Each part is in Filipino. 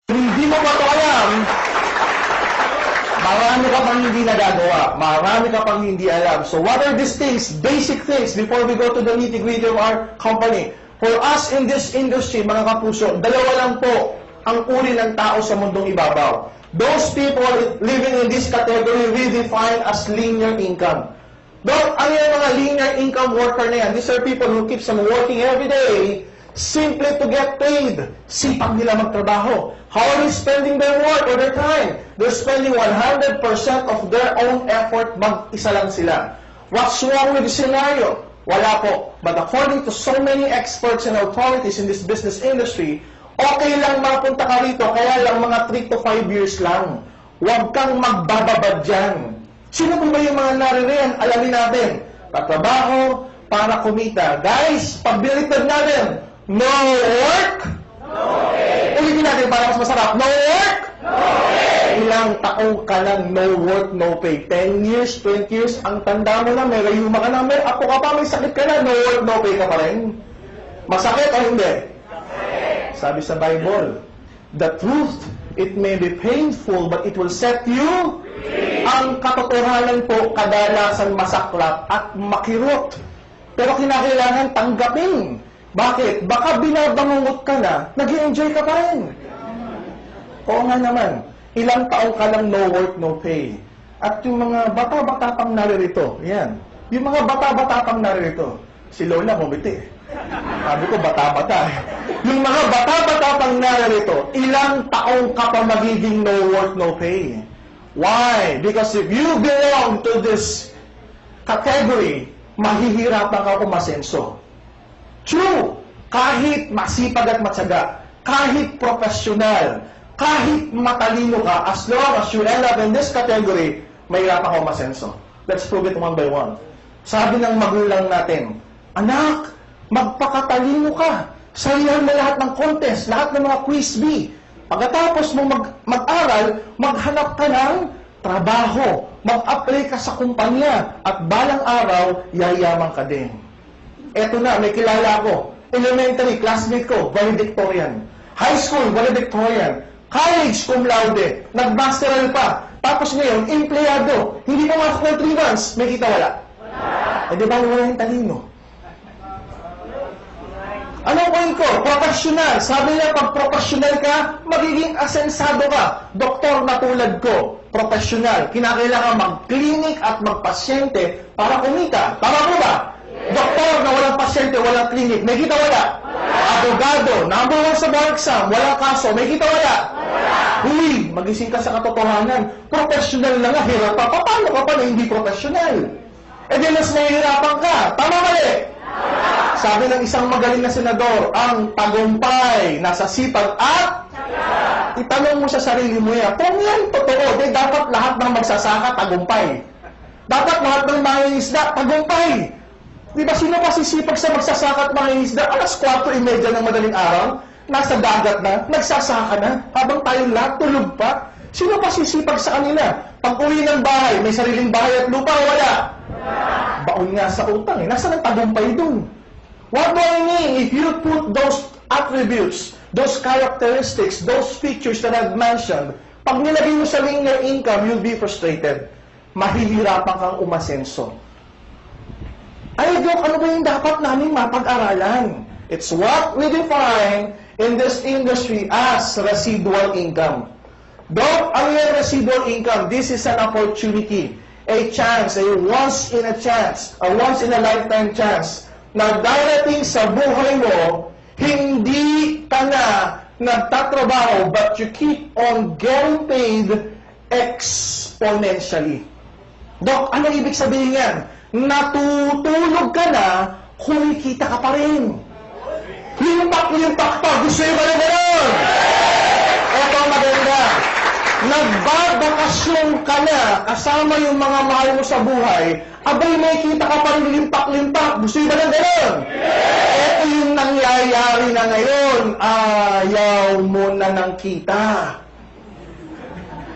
Hindi mo pa ito alam, marami ka pang hindi nagagawa. Marami ka pang hindi alam. So what are these things, basic things, before we go to the nitty-gritty of our company? For us in this industry, mga kapuso, dalawa lang po ang uri ng tao sa mundong ibabaw. Those people living in this category we define as linear income. Ano yung mga linear income worker na yan? These are people who keeps on working every day simply to get paid. Sipag nila magtrabaho. How are they spending their work or their time? They're spending 100% of their own effort. Mag-isa lang sila. What's wrong with the scenario? Wala po. But according to so many experts and authorities in this business industry, okay lang mapunta ka rito, kaya lang mga 3 to 5 years lang. Huwag kang magbababad dyan. Sino po ba yung mga naririyan? Alamin natin. Patrabaho para kumita. Guys, pagbaliktad natin, no work? No pay. Ulitin natin para mas masarap. No work? No pay. Ilang taong ka lang no work, no pay. 10 years, 20 years, ang tanda mo na, may rayuma ka na, may apo ka pa, may sakit ka na, no work, no pay ka pa rin. Masakit o hindi? Sabi sa Bible, the truth, it may be painful, but it will set you free. Ang katotohanan po, kadalasan masaklap at makirot. Pero kinakailangan tanggapin. Bakit? Baka binabangungot ka na, nag-i-enjoy ka pa rin. Oo nga naman, ilang taong ka lang no work, no pay. At yung mga bata-bata pang naririto, yan. Yung mga bata-bata pang naririto, si Lola humiti. Sabi ko, bata-bata. Yung mga bata-bata pang naririto, ilang taong ka pa magiging no work, no pay. Why? Because if you belong to this category, mahihirapan ka umasenso. True, kahit masipag at matyaga, kahit professional, kahit matalino ka, as long as you end up in this category, mahirapan ka umasenso. Let's prove it one by one. Sabi ng magulang natin, anak, magpakatalino ka. Salihan mo lahat ng contest, lahat ng mga quiz bee. Pagkatapos mo mag-aral, maghanap ka ng trabaho. Mag-apply ka sa kumpanya at balang araw, yayaman ka din. Eto na, may kilala ko. Elementary, classmate ko, valedictorian. High school, valedictorian. College, cum laude. Nag-masteral pa. Tapos ngayon, empleyado. Hindi pa masok ng 3 months. May kita wala? Wala. Eh, di ba wala yung talino? Anong point ko? Professional. Sabi niya, pag professional ka, magiging asensado ka. Doktor na tulad ko, professional. Kinakailangan mag-clinic at magpasyente para kumita. Tama po ba? Doktor na walang pasyente, walang clinic, may kita wala? Abogado, number 1 sa bar exam, walang kaso, may kita wala? Huli, magising ka sa katotohanan. Professional na nga, hirap pa. Paano ka pa na hindi professional? E di mas nahihirapan ka. Tama mali? Sabi ng isang magaling na senador, ang tagumpay nasa sipag at itanong mo sa sarili mo yan, kung yan totoo, di dapat lahat ng magsasaka tagumpay. Dapat lahat ng mangingisda tagumpay. Di ba sino pa sisipag sa magsasaka at mangingisda? Alas 4:30 ng madaling araw, nasa dagat na, nagsasaka na, habang tayong lahat tulog pa. Sino pa sisipag sa kanila? Pag uwi ng bahay, may sariling bahay at lupa, wala. Baon nga sa utang eh. Nasaan ang tagumpay dun? What do I mean? If you put those attributes, those characteristics, those features that I've mentioned, pag nilagay mo sa linear income, you'll be frustrated. Mahihirapan kang umasenso. Ay, Dok, ano ba yung dapat namin mapag-aralan? It's what we define in this industry as residual income. Dok, ano yung residual income? This is an opportunity, a chance, a once-in-a-lifetime chance na darating sa buhay mo, hindi ka na nagtatrabaho, but you keep on getting paid exponentially. Dok, ano ibig sabihin yan? Natutulog ka na, kumikita ka pa rin. Limpak pa, gusto yung ba na gano'n? Eto maganda. Nagbabakasyon ka na, kasama yung mga mahal mo sa buhay, abay may kita ka pa rin limpak-limpak, gusto yung ba na gano'n? Eto yung nangyayari na ngayon, ayaw mo na ng kita.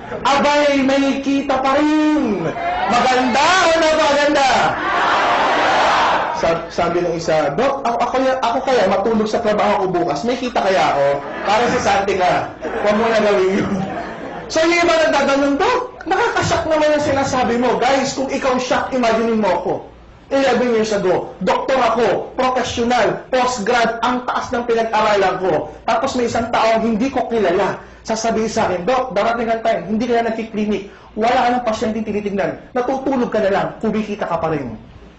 Abay, may kita pa rin. Maganda o na maganda? Sabi ng isa, Dok, ako kaya matulog sa trabaho ko bukas, may kita kaya ako? Para si Santi ka, huwag mo na gawin yun. So yung iba nagtatanong, Dok, nakakashock naman yung sinasabi mo. Guys, kung ikaw shock, imagine mo ako. 11 years ago, doktor ako, professional, postgrad, ang taas ng pinag-aralan ko. Tapos may isang taong hindi ko kilala. Sasabihin sa akin, Dok, darating ang time, hindi ka na nagkiklinik, wala ka ng pasyenteng tinitignan, natutulog ka na lang, kumikita ka pa rin.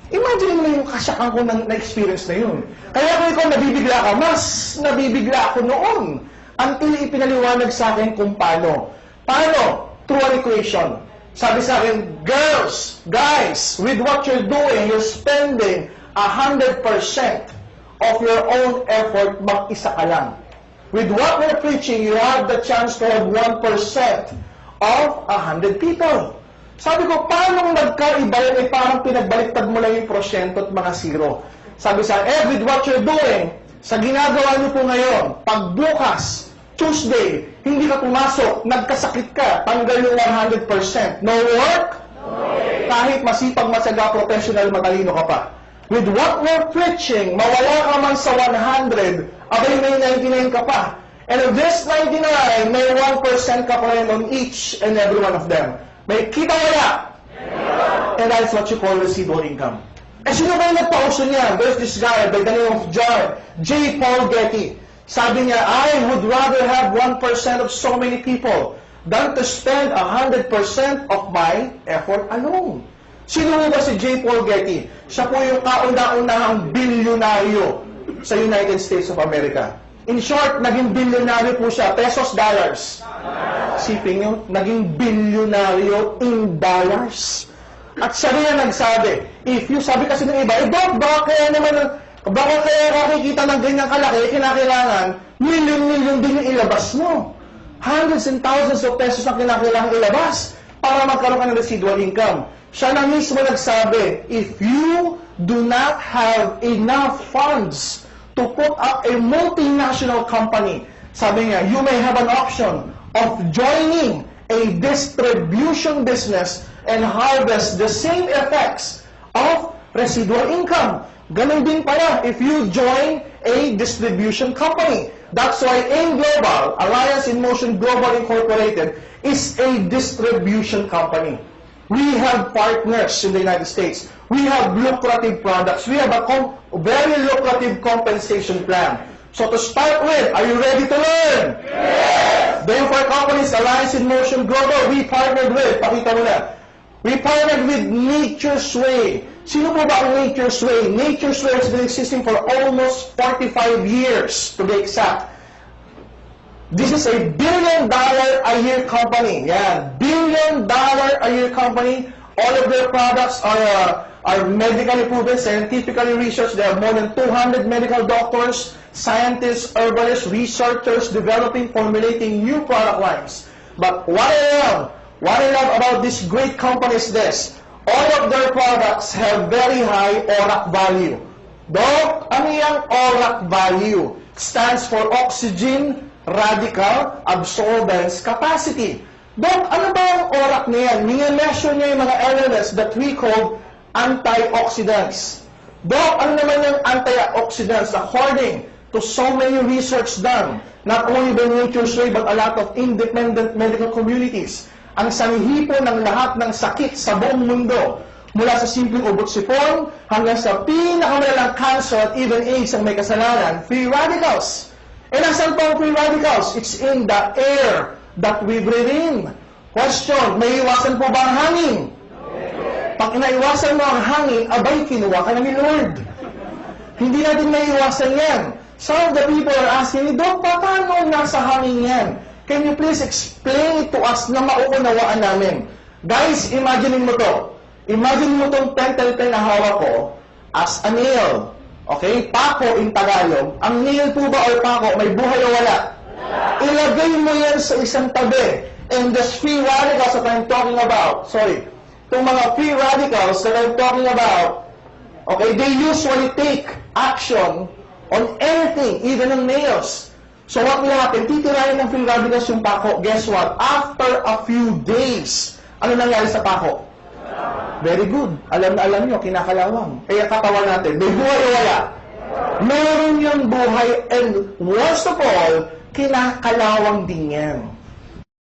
Imagine mo yung kasyakan ko na-experience na yun. Kaya kung ikaw nabibigla ka, mas nabibigla ako noon. Until ipinaliwanag sa akin kung paano. Paano? Through an equation. Sabi sa akin, girls, guys, with what you're doing, you're spending 100% of your own effort, mag-isa ka lang. With what we're preaching, you have the chance to have 1% of 100 people. Sabi ko, paano nagkaiba yun? Parang pinagbaliktad mo lang yung prosyento at mga zero. Sabi sa akin, with what you're doing, sa ginagawa niyo po ngayon, pag bukas, Tuesday, hindi ka pumasok, nagkasakit ka, tanggal yung 100%. No work? Kahit masipag, matyaga, professional, matalino ka pa. With what we're preaching, mawala ka man sa 100, abay may 99 ka pa. And of this 99, may 1% ka pa rin on each and every one of them. May kita wala. And that's what you call residual income. Eh, sino ba yung nagpauso niya? There's this guy by the name of J. Paul Getty. Sabi niya, I would rather have 1% of so many people than to spend 100% of my effort alone. Sino ba si J. Paul Getty? Siya po yung kauna-unahang bilyonaryo sa United States of America. In short, naging bilyonaryo po siya. Pesos, dollars. Sipin nyo, naging bilyonaryo in dollars. At siya rin ang nagsabi, if you, sabi kasi ng iba, Doc, baka kaya kakikita ng ganyang kalaki, kinakailangan, milyon-milyon din yung ilabas mo. Hundreds and thousands of pesos ang kinakailangan ilabas para magkaroon ka ng residual income. Siya na mismo nagsabi, if you do not have enough funds to put up a multinational company, sabi niya, you may have an option of joining a distribution business and harvest the same effects of residual income. Ganun din pala if you join a distribution company. That's why AIM Global, Alliance in Motion Global Incorporated, is a distribution company. We have partners in the United States. We have lucrative products. We have a very lucrative compensation plan. So to start with, are you ready to learn? Yes! Then for companies, Alliance in Motion Global, we partnered with, pakita mo na, we partnered with Nature's Way. Sino po ba ang Nature's Way? Nature's Way has been existing for almost 45 years, to be exact. This is a $1 billion a year company. Yeah, $1 billion a year company. All of their products are medically proven, scientifically researched. They have more than 200 medical doctors, scientists, herbalists, researchers developing, formulating new product lines. But what I love about this great company is this. All of their products have very high ORAC value. Doc, ano yung ORAC value? Stands for Oxygen Radical Absorbance Capacity. Doc, ano ba ang ORAC na yan? Mini-measure niya yung mga elements that we call antioxidants. Doc, ano naman yung antioxidants? According to so many research done, not only by Nature's Way, but a lot of independent medical communities, ang sanhipo ng lahat ng sakit sa buong mundo, mula sa simpleng ubot-sipon hanggang sa pinakamalalang cancer at even AIDS ang may kasalanan, free radicals. E nasan po ang free radicals? It's in the air that we breathe in. Question, may iwasan po ba ang hangin? Pag inaiwasan mo ang hangin, abay, kinuha ka na ni Lord. Hindi natin may iwasan yan. Some of the people are asking me, Doc, paano nasa hangin yan? Can you please explain it to us na mauunawaan namin? Guys, imagine mo to. Imagine mo itong pentel-pen na hawak ko as a nail. Okay? Pako in Tagalog. Ang nail po ba or pako, may buhay o wala? Ilagay mo yan sa isang tabi. And the free radicals that I'm talking about, itong mga free radicals that I'm talking about, okay, they usually take action on anything, even on nails. So what will happen? Titirahin ng free radicals yung pako. Guess what? After a few days, ano nangyari sa pako? Very good. Alam na alam nyo, kinakalawang. Kaya katawan natin, may buhay o wala? Meron yung buhay, and worst of all, kinakalawang din yan.